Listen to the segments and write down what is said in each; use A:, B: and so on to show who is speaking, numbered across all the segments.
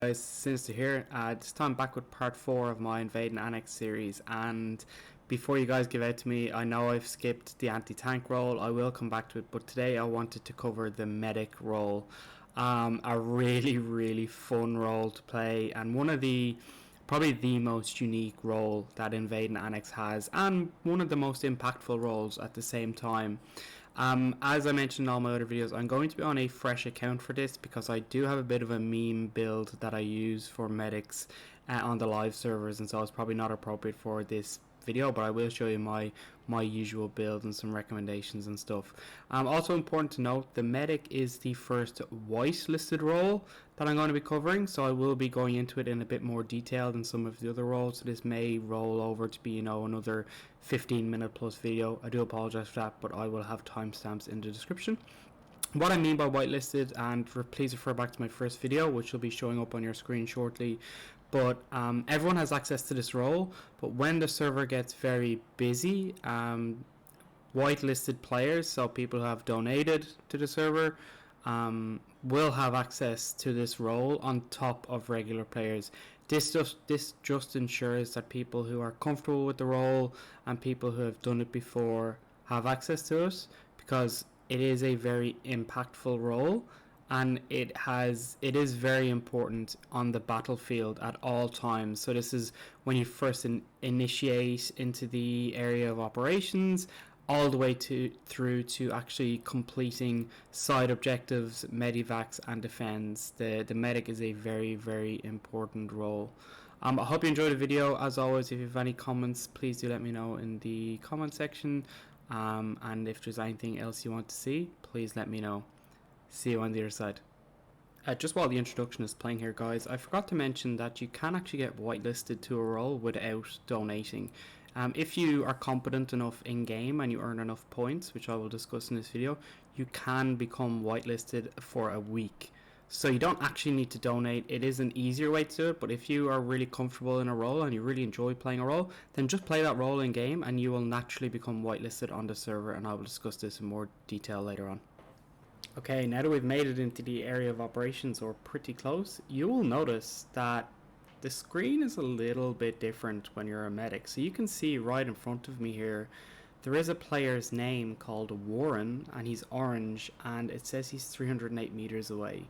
A: Guys, Sinister here. This time back with part 4 of my Invade Annex series, and before you guys give out to me, I know I've skipped the anti-tank role. I will come back to it, but today I wanted to cover the medic role. A really fun role to play, and one of the probably the most unique role that Invade Annex has, and one of the most impactful roles at the same time. As I mentioned in all my other videos, I'm going to be on a fresh account for this because I do have a bit of a meme build that I use for medics on the live servers, and so it's probably not appropriate for this video, but I will show you my usual build and some recommendations and stuff. Also important to note, the medic is the first whitelisted role that I'm going to be covering, so I will be going into it in a bit more detail than some of the other roles, so this may roll over to be, another 15-minute plus video. I do apologize for that, but I will have timestamps in the description. What I mean by whitelisted, and please refer back to my first video, which will be showing up on your screen shortly, but everyone has access to this role, but when the server gets very busy, whitelisted players, so people who have donated to the server, will have access to this role on top of regular players. This just ensures that people who are comfortable with the role and people who have done it before have access to it, because it is a very impactful role, and it is very important on the battlefield at all times. So this is when you first initiate into the area of operations, all the way through to actually completing side objectives, medivacs, and defense. The medic is a very important role. I hope you enjoyed the video. As always, if you have any comments, please do let me know in the comment section. And if there's anything else you want to see, please let me know. See you on the other side. Just while the introduction is playing here, guys, I forgot to mention that you can actually get whitelisted to a role without donating. If you are competent enough in game and you earn enough points, which I will discuss in this video, you can become whitelisted for a week. So you don't actually need to donate. It is an easier way to do it, but if you are really comfortable in a role and you really enjoy playing a role, then just play that role in game and you will naturally become whitelisted on the server, and I will discuss this in more detail later on. Okay, now that we've made it into the area of operations, or pretty close, you will notice that the screen is a little bit different when you're a medic. So you can see right in front of me here, there is a player's name called Warren, and he's orange, and it says he's 308 meters away.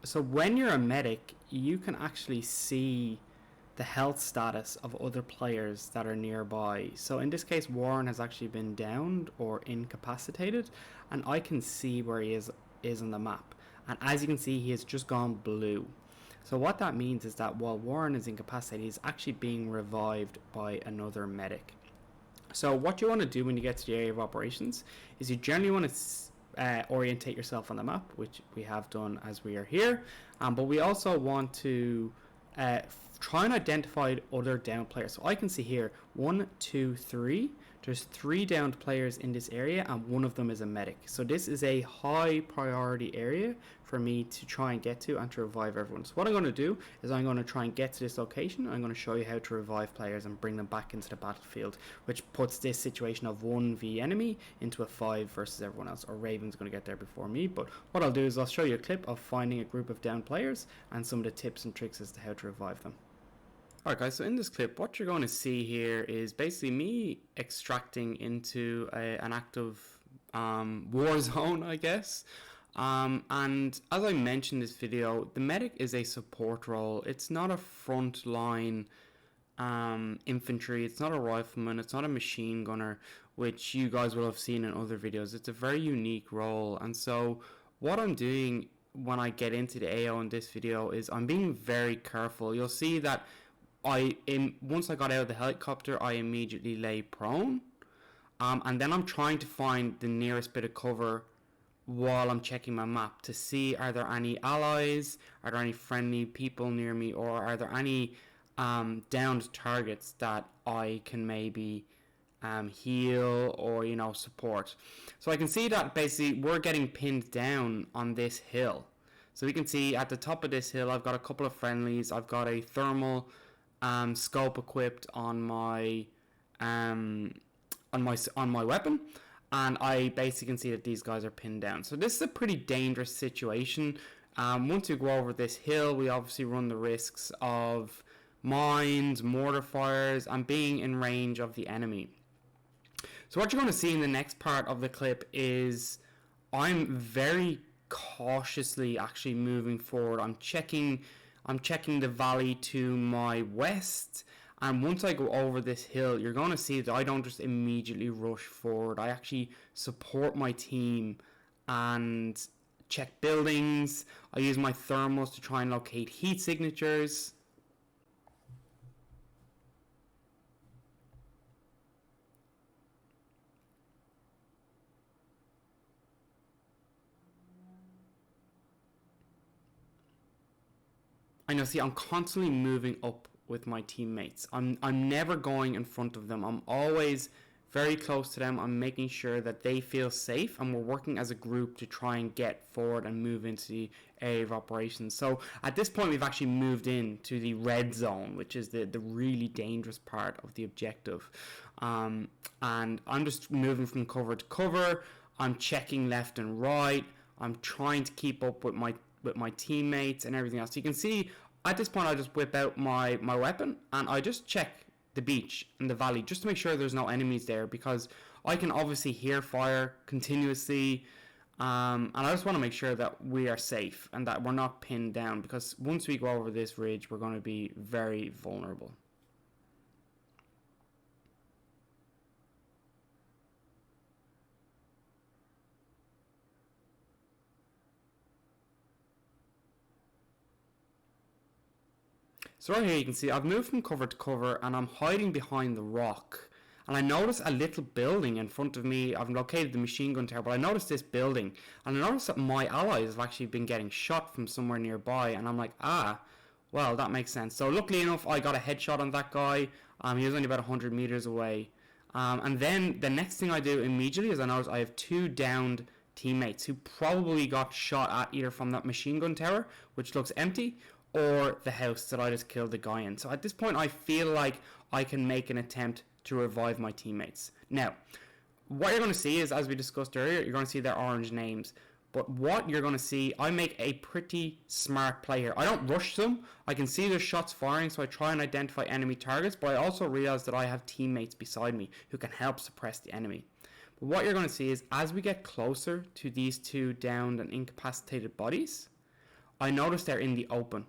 A: So when you're a medic, you can actually see the health status of other players that are nearby. So in this case, Warren has actually been downed or incapacitated, and I can see where he is on the map. And as you can see, he has just gone blue. So what that means is that while Warren is incapacitated, he's actually being revived by another medic. So what you want to do when you get to the area of operations is you generally want to orientate yourself on the map, which we have done as we are here, but we also want to try and identify other down players. So I can see here 1, 2, 3. There's 3 downed players in this area, and one of them is a medic. So this is a high priority area for me to try and get to and to revive everyone. So what I'm going to do is I'm going to try and get to this location. I'm going to show you how to revive players and bring them back into the battlefield, which puts this situation of 1v enemy into a 5 versus everyone else. Or Raven's going to get there before me, but what I'll do is I'll show you a clip of finding a group of downed players and some of the tips and tricks as to how to revive them. Alright guys, so in this clip what you're going to see here is basically me extracting into an active war zone, I guess. And as I mentioned in this video, the medic is a support role. It's not a frontline infantry, it's not a rifleman, it's not a machine gunner, which you guys will have seen in other videos. It's a very unique role, and so what I'm doing when I get into the AO in this video is I'm being very careful. You'll see that once I got out of the helicopter, I immediately lay prone, and then I'm trying to find the nearest bit of cover while I'm checking my map to see, are there any allies, are there any friendly people near me, or are there any downed targets that I can maybe heal or support. So I can see that basically we're getting pinned down on this hill. So we can see at the top of this hill I've got a couple of friendlies. I've got a thermal scope equipped on my weapon, and I basically can see that these guys are pinned down. So this is a pretty dangerous situation. Once we go over this hill, we obviously run the risks of mines, mortar fires, and being in range of the enemy. So what you're going to see in the next part of the clip is I'm very cautiously actually moving forward. I'm checking the valley to my west, and once I go over this hill, you're going to see that I don't just immediately rush forward. I actually support my team and check buildings. I use my thermals to try and locate heat signatures. And you'll see I'm constantly moving up with my teammates. I'm never going in front of them. I'm always very close to them. I'm making sure that they feel safe, and we're working as a group to try and get forward and move into the area of operations. So at this point, we've actually moved into the red zone, which is the really dangerous part of the objective. And I'm just moving from cover to cover. I'm checking left and right. I'm trying to keep up with my teammates and everything else. So you can see at this point I just whip out my weapon and I just check the beach and the valley just to make sure there's no enemies there, because I can obviously hear fire continuously, and I just want to make sure that we are safe and that we're not pinned down, because once we go over this ridge we're going to be very vulnerable. So right here you can see I've moved from cover to cover and I'm hiding behind the rock. And I notice a little building in front of me. I've located the machine gun tower, but I noticed this building. And I noticed that my allies have actually been getting shot from somewhere nearby. And I'm like, well, that makes sense. So luckily enough, I got a headshot on that guy. He was only about 100 meters away. And then the next thing I do immediately is I notice I have 2 downed teammates who probably got shot at either from that machine gun tower, which looks empty, or the house that I just killed the guy in. So at this point I feel like I can make an attempt to revive my teammates. Now, what you're going to see is, as we discussed earlier, you're going to see their orange names. But what you're going to see, I make a pretty smart play here. I don't rush them. I can see there's shots firing, so I try and identify enemy targets, but I also realize that I have teammates beside me who can help suppress the enemy. But what you're going to see is, as we get closer to these 2 downed and incapacitated bodies, I notice they're in the open.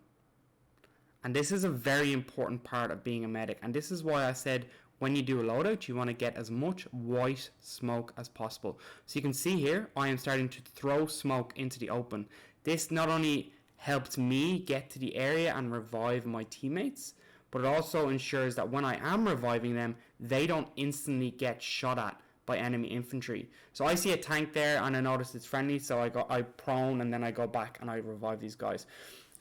A: And this is a very important part of being a medic. And this is why I said when you do a loadout, you want to get as much white smoke as possible. So you can see here, I am starting to throw smoke into the open. This not only helps me get to the area and revive my teammates, but it also ensures that when I am reviving them, they don't instantly get shot at by enemy infantry. So I see a tank there and I notice it's friendly, so I prone and then I go back and I revive these guys.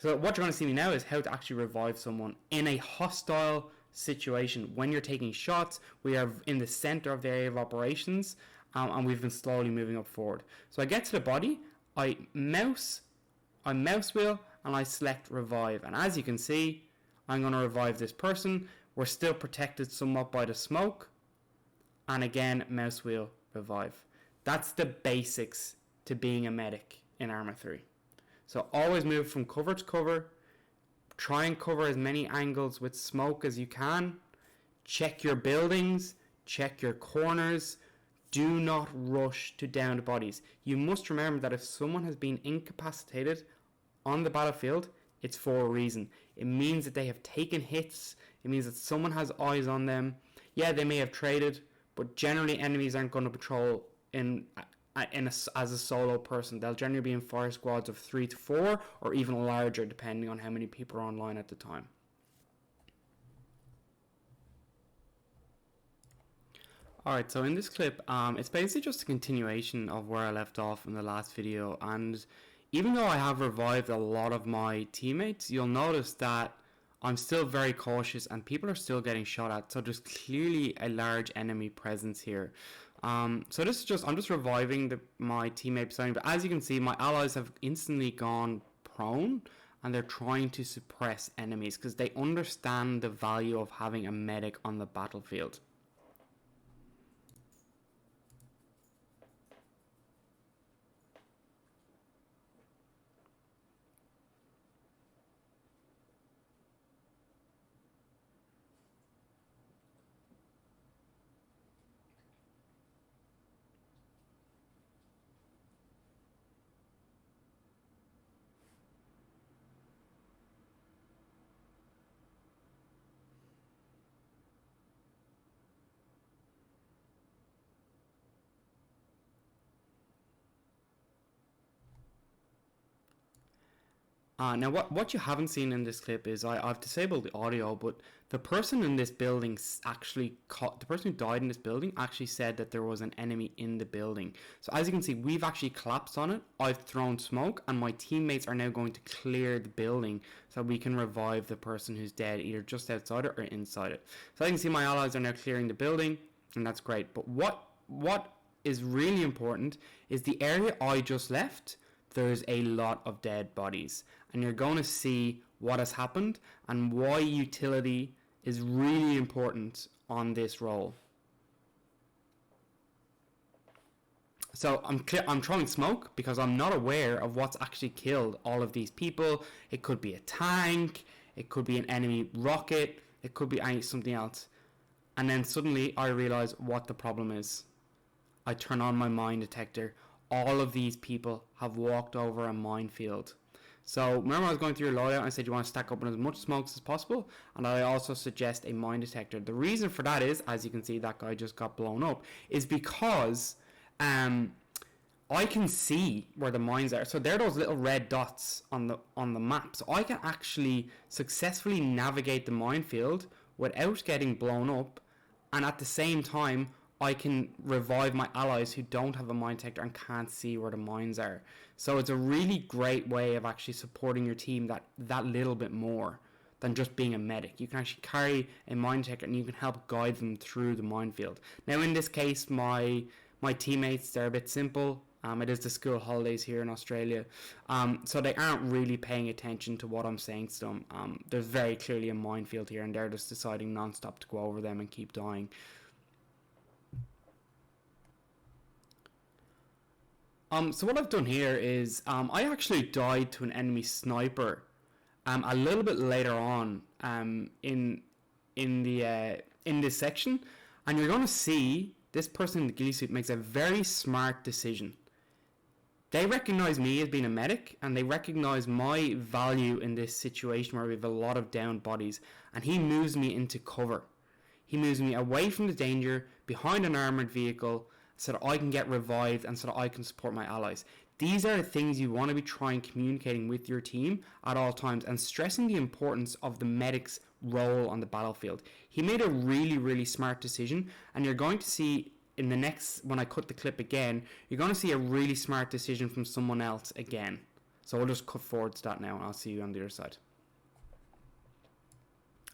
A: So what you're going to see me now is how to actually revive someone in a hostile situation. When you're taking shots, we are in the center of the area of operations, and we've been slowly moving up forward. So I get to the body, I mouse wheel, and I select revive. And as you can see, I'm going to revive this person. We're still protected somewhat by the smoke. And again, mouse wheel, revive. That's the basics to being a medic in Arma 3. So always move from cover to cover. Try and cover as many angles with smoke as you can. Check your buildings. Check your corners. Do not rush to downed bodies. You must remember that if someone has been incapacitated on the battlefield, it's for a reason. It means that they have taken hits. It means that someone has eyes on them. Yeah, they may have traded, but generally enemies aren't going to patrol as a solo person. They'll generally be in fire squads of 3 to 4 or even larger, depending on how many people are online at the time. Alright, so in this clip, it's basically just a continuation of where I left off in the last video, and even though I have revived a lot of my teammates, you'll notice that I'm still very cautious and people are still getting shot at, so there's clearly a large enemy presence here. So this is just, I'm just reviving my teammate beside me, but as you can see, my allies have instantly gone prone and they're trying to suppress enemies because they understand the value of having a medic on the battlefield. Now, what you haven't seen in this clip is I've disabled the audio, but the person in this building the person who died in this building actually said that there was an enemy in the building. So as you can see, we've actually collapsed on it. I've thrown smoke, and my teammates are now going to clear the building so we can revive the person who's dead, either just outside it or inside it. So I can see my allies are now clearing the building, and that's great. But what is really important is the area I just left. There's a lot of dead bodies, and you're going to see what has happened and why utility is really important on this role. So I'm throwing smoke because I'm not aware of what's actually killed all of these people. It could be a tank, it could be an enemy rocket, it could be something else. And then suddenly I realize what the problem is. I turn on my mine detector. All of these people have walked over a minefield. So remember, I was going through your loadout and I said you want to stack up on as much smokes as possible, and I also suggest a mine detector. The reason for that is, as you can see, that guy just got blown up, is because I can see where the mines are. So they're those little red dots on the map. So I can actually successfully navigate the minefield without getting blown up, and at the same time I can revive my allies who don't have a mine detector and can't see where the mines are. So it's a really great way of actually supporting your team that little bit more than just being a medic. You can actually carry a mine detector and you can help guide them through the minefield. Now in this case, my teammates, they're a bit simple. It is the school holidays here in Australia, so they aren't really paying attention to what I'm saying to them. There's very clearly a minefield here and they're just deciding non-stop to go over them and keep dying. So what I've done here is I actually died to an enemy sniper a little bit later on in this section, and you're going to see this person in the ghillie suit makes a very smart decision. They recognize me as being a medic, and they recognize my value in this situation where we have a lot of downed bodies, and he moves me into cover. He moves me away from the danger, behind an armored vehicle, so that I can get revived and so that I can support my allies. These are the things you want to be trying communicating with your team at all times, and stressing the importance of the medic's role on the battlefield. He made a really, really smart decision, and you're going to see in the next, when I cut the clip again, you're going to see a really smart decision from someone else again. So we'll just cut forward to that now, and I'll see you on the other side.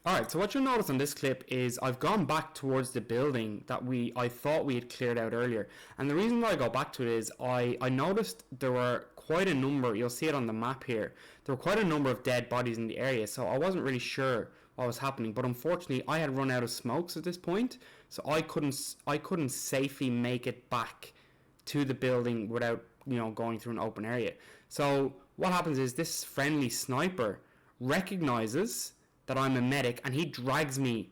A: Alright, so what you'll notice on this clip is I've gone back towards the building that I thought we had cleared out earlier. And the reason why I go back to it is I noticed there were quite a number, you'll see it on the map here, there were quite a number of dead bodies in the area, so I wasn't really sure what was happening. But unfortunately, I had run out of smokes at this point, so I couldn't safely make it back to the building without, going through an open area. So what happens is this friendly sniper recognizes that I'm a medic, and he drags me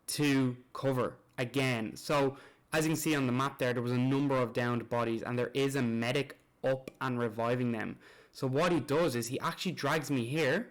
A: to cover again. So as you can see on the map there was a number of downed bodies, and there is a medic up and reviving them. So what he does is he actually drags me here,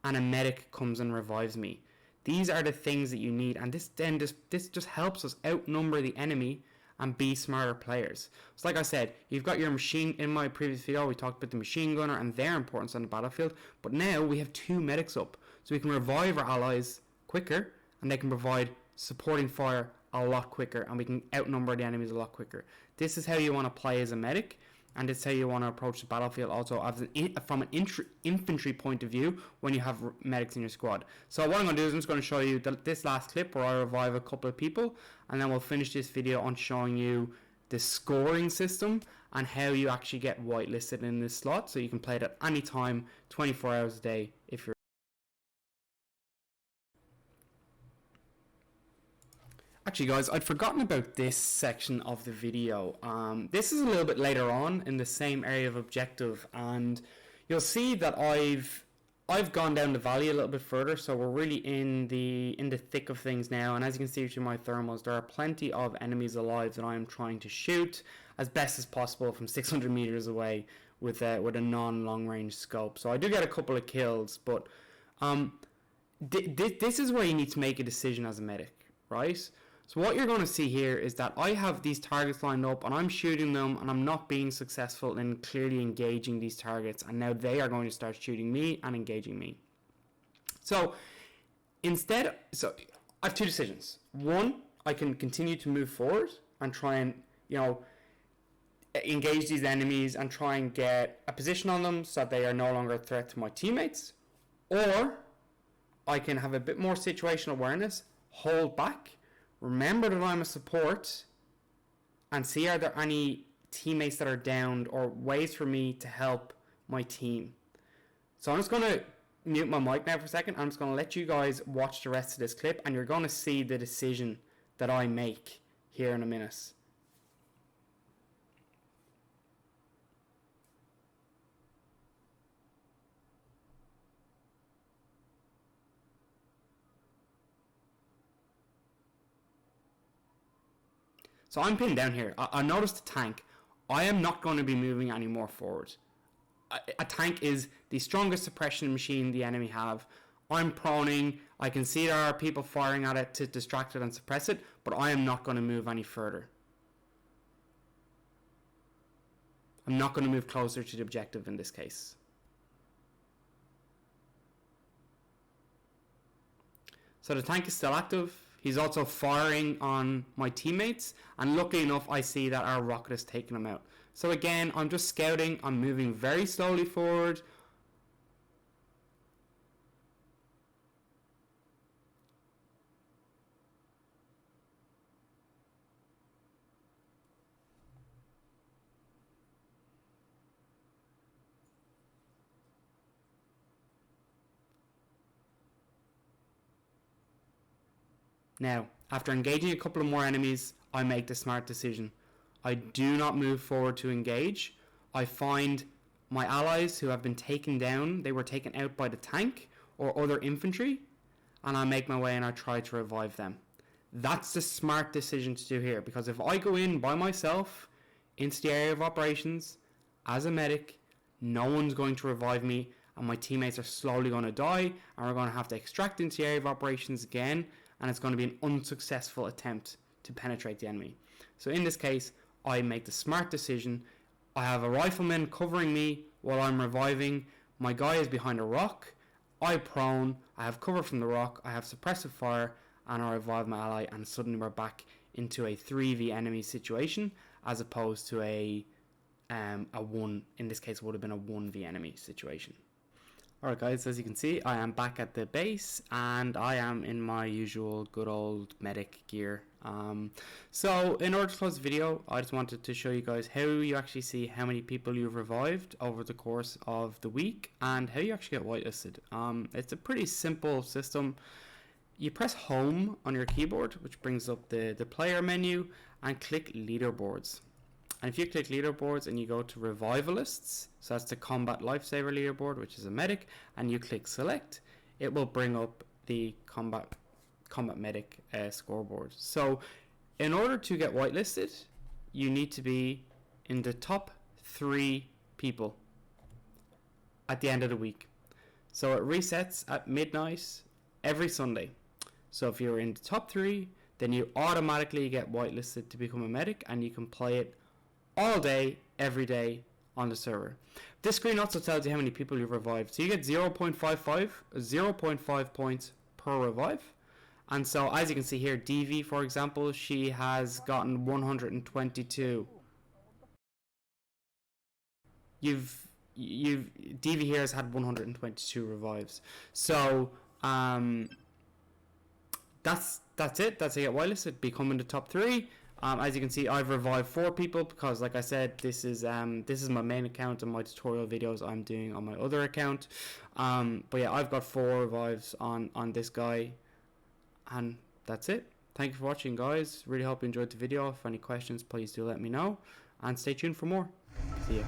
A: and a medic comes and revives me. These are the things that you need, and this just helps us outnumber the enemy and be smarter players. So like I said, you've got your machine. In my previous video we talked about the machine gunner and their importance on the battlefield, but now we have two medics up, so we can revive our allies quicker, and they can provide supporting fire a lot quicker, and we can outnumber the enemies a lot quicker. This is how you want to play as a medic, and this is how you want to approach the battlefield also from an infantry point of view when you have medics in your squad. So what I'm going to do is I'm just going to show you this last clip where I revive a couple of people, and then we'll finish this video on showing you the scoring system and how you actually get whitelisted in this slot, so you can play it at any time, 24 hours a day if you're. Actually guys, I'd forgotten about this section of the video. This is a little bit later on in the same area of objective, and you'll see that I've gone down the valley a little bit further, so we're really in the thick of things now. And as you can see through my thermals, there are plenty of enemies alive that I am trying to shoot as best as possible from 600 meters away with a non-long range scope. So I do get a couple of kills, but this is where you need to make a decision as a medic, right? So what you're going to see here is that I have these targets lined up and I'm shooting them, and I'm not being successful in clearly engaging these targets, and now they are going to start shooting me and engaging me. So instead, so I have two decisions. One, I can continue to move forward and try and, engage these enemies and try and get a position on them so that they are no longer a threat to my teammates. Or I can have a bit more situational awareness, hold back, remember that I'm a support, and see are there any teammates that are downed or ways for me to help my team. So I'm just going to mute my mic now for a second. I'm just going to let you guys watch the rest of this clip, and you're going to see the decision that I make here in a minute. So I'm pinned down here. I noticed the tank. I am not going to be moving any more forward. A tank is the strongest suppression machine the enemy have. I'm proning. I can see there are people firing at it to distract it and suppress it, but I am not going to move any further. I'm not going to move closer to the objective in this case. So the tank is still active. He's also firing on my teammates, and luckily enough I see that our rocket is taking him out. So again, I'm just scouting. I'm moving very slowly forward. Now, after engaging a couple of more enemies, I make the smart decision. I do not move forward to engage. I find my allies who have been taken down, they were taken out by the tank or other infantry, and I make my way and I try to revive them. That's the smart decision to do here, because if I go in by myself into the area of operations as a medic, no one's going to revive me, and my teammates are slowly going to die, and we're going to have to extract into the area of operations again, and it's going to be an unsuccessful attempt to penetrate the enemy. So in this case, I make the smart decision. I have a rifleman covering me while I'm reviving. My guy is behind a rock. I prone. I have cover from the rock. I have suppressive fire, and I revive my ally, and suddenly we're back into a 3v enemy situation as opposed to a 1, in this case it would have been a 1v enemy situation. Alright guys, as you can see, I am back at the base and I am in my usual good old medic gear. So in order to close the video, I just wanted to show you guys how you actually see how many people you've revived over the course of the week and how you actually get whitelisted. It's a pretty simple system. You press home on your keyboard, which brings up the player menu, and click leaderboards. And if you click leaderboards and you go to Revivalists, so that's the combat lifesaver leaderboard, which is a medic, and you click select, it will bring up the combat medic scoreboard. So in order to get whitelisted, you need to be in the top 3 people at the end of the week. So it resets at midnight every Sunday. So if you're in the top 3, then you automatically get whitelisted to become a medic, and you can play it all day, every day on the server. This screen also tells you how many people you've revived. So you get 0.5 points per revive. And so as you can see here, DV, for example, she has gotten 122. DV here has had 122 revives. So that's it. That's how you get whitelisted, become in the top 3. As you can see, I've revived 4 people because, like I said, this is my main account, and my tutorial videos I'm doing on my other account. But yeah, I've got 4 revives on this guy, and that's it. Thank you for watching, guys. Really hope you enjoyed the video. If any questions, please do let me know, and stay tuned for more. See ya.